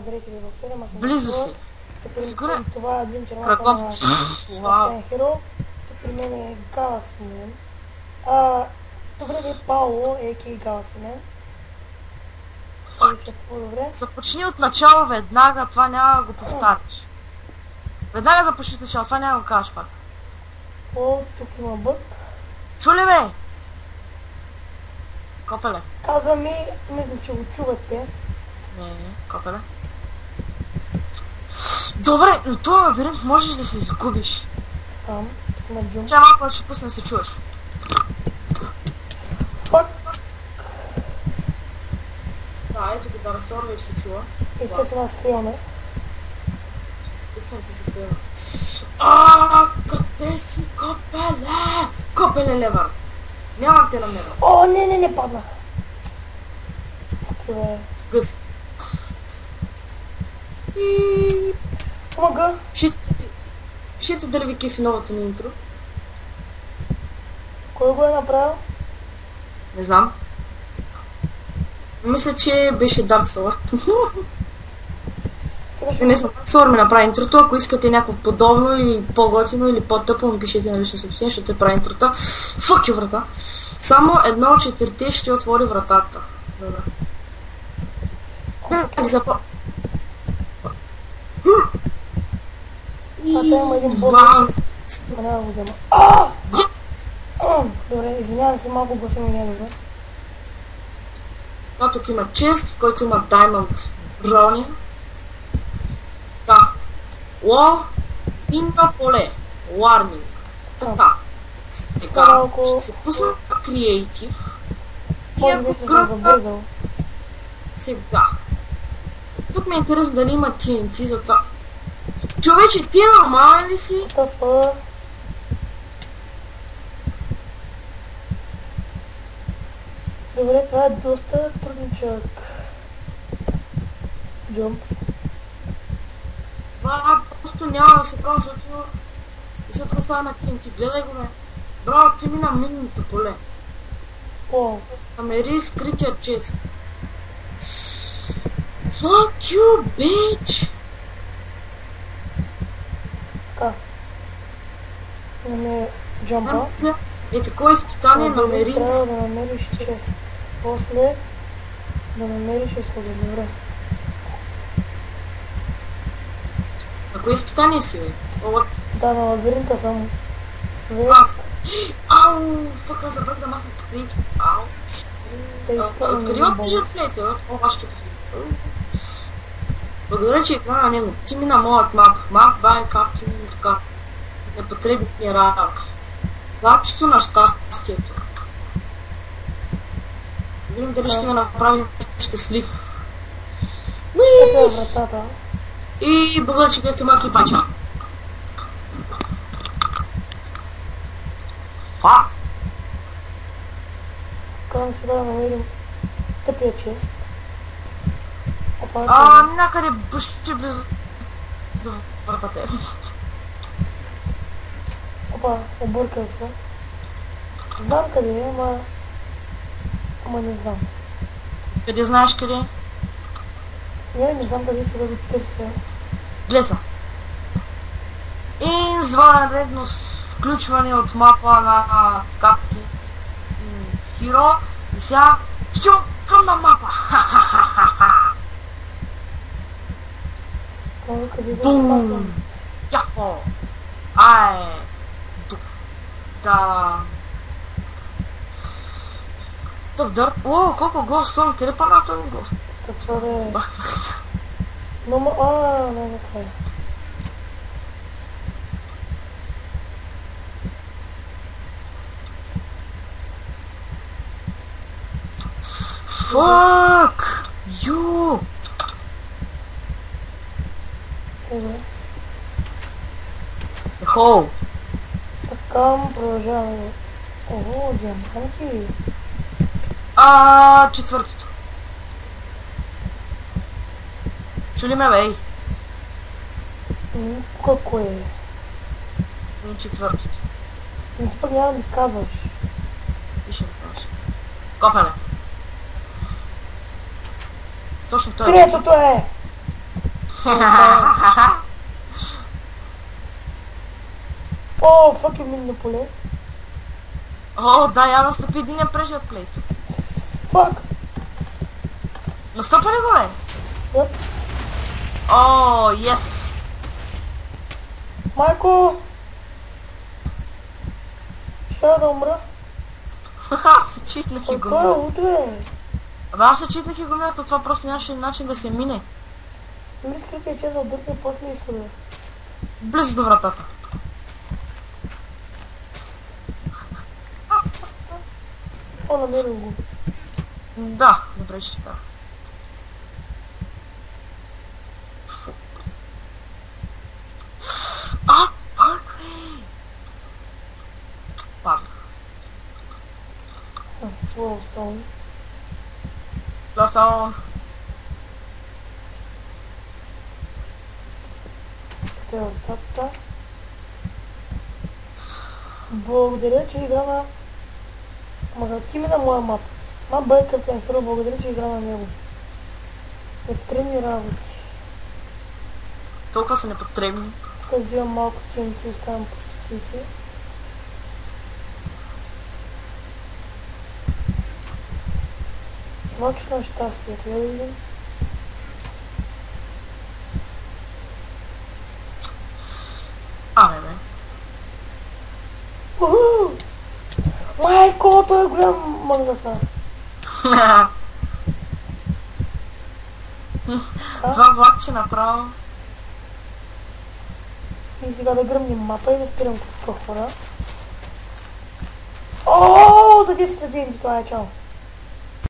зрители в 7, аз съм Близо си. Сигурен. Това е един червак Краков. на Hero. Тук при мен е Galaxy Man. Тук е Пауло, a.k.a. Galaxy Man. По-добре. Започни от начало веднага, това няма да го повтаряш. Веднага започни от начало, това няма да го кажеш пак. О, тук има бък. Чули бе? Копеле. Каза ми, мисля, че го чувате. Не, копеле. Добре, но това лабиринт можеш да се изгубиш. Там, на джум. Тя малко ще пусне да се чуеш. Фак. Да, ето го Дарасор вече се чува. Естествено аз филме. Естествено ти се филма. Къде си, копеле? Копеле левър. Няма те намеря. О, не паднах. Такива. Гъс. Помага. Пишете дали ви кефи новото ми интро. Кой го е направил? Не знам. Мисля, че беше Dark Soul. Не знам, Dark Soul ми направи интрото. Ако искате някакво подобно или по-готино или по-тъпо, ми пишете на лично съобщение, ще те прави интрота. Фък ю врата. Само едно от 4 ще отвори вратата. Добре. Има един бонус. Няма да го взема. Добре, извинявам се, малко гласа ми не е добре. Тук има чест, в който има Diamond броня. Да. Ло, пинта поле. Warning. Така. Сега ще се пусна Creative. И ако кръвта... Сега. Тук ме е интересно дали има TNT за това. Човече, ти нормален ли си? Добре, това е доста трудничък. Джумп. Това просто няма да се прави, защото... И след това става на TNT. Гледай го, бе. Браво, ти мина минното поле. О. Намери скрития чест. Fuck you, bitch! Така. Имаме джампа. Такова изпитание намери... Трябва да намериш чест. После да намериш изхода. Добре. На кое изпитание си, бе? Да, на лабиринта само. Човек. Ау! Фък, аз забрах да махна топинки. Ау! Откъде отпижат плете, бе? Аз ще кажа. Благодаря, че екрана на него. Ти мина моят мап. Мап, бай, както и така. Непотребни работи. Лапчето на щастието. Видим дали ще ме направим щастлив. Ето е вратата. И благодаря, че гледате малки пача. Така, сега да намерим тъпия чест. Някъде почти близо до вратата. Опа, обърках се. Знам къде е, ама не знам. Къде знаеш къде? Не знам къде се да го търся. Глеса. Извънредно включване от мапа на както Hero. И сега към на мапа. Къде да Бум! Яхо! Ай! Да... Тъп дърт. О, колко гост съм, къде падна този гост? Това да е... Но не, накрая. Fuck! You! Ехо! Така, продължаваме. Ого, диаманти. Четвъртото. Чули ме, бей? Какво е? Четвъртото. Но ти пък няма да ми казваш. Пише ми казваш. Копеле. Точно това е. Третото е! О, фак, минно поле. О, да, я настъпи един прежия плейт. Фак. Настъпа ли го, бе? Yep. О, ес. Майко! Ще да умра. Ха, се читнах и Той е го. утре. Абе, аз се читнах и го мята, това просто нямаше начин да се мине. Нали скрития че задърта и после изхода. Близо до вратата. О, намерил го. Да, добре ще така. А, пак, бе! Пак. Wallstone. Да, само... Те от тата. Благодаря, че игра на... Мага, ти ми на моя мап. Мап бе Каптен Хиро, благодаря, че игра на него. Потребни работи. Толкова са непотребни. Тук взимам малко TNT и оставям пустотите. Ночно на щастието, я да видим. Абе, бе. Уху! Майко, той е голям мангаса. Това влакче направо. И сега да гръмнем мапа и да спирам тук хора. О, за 10 за ден, това е чао.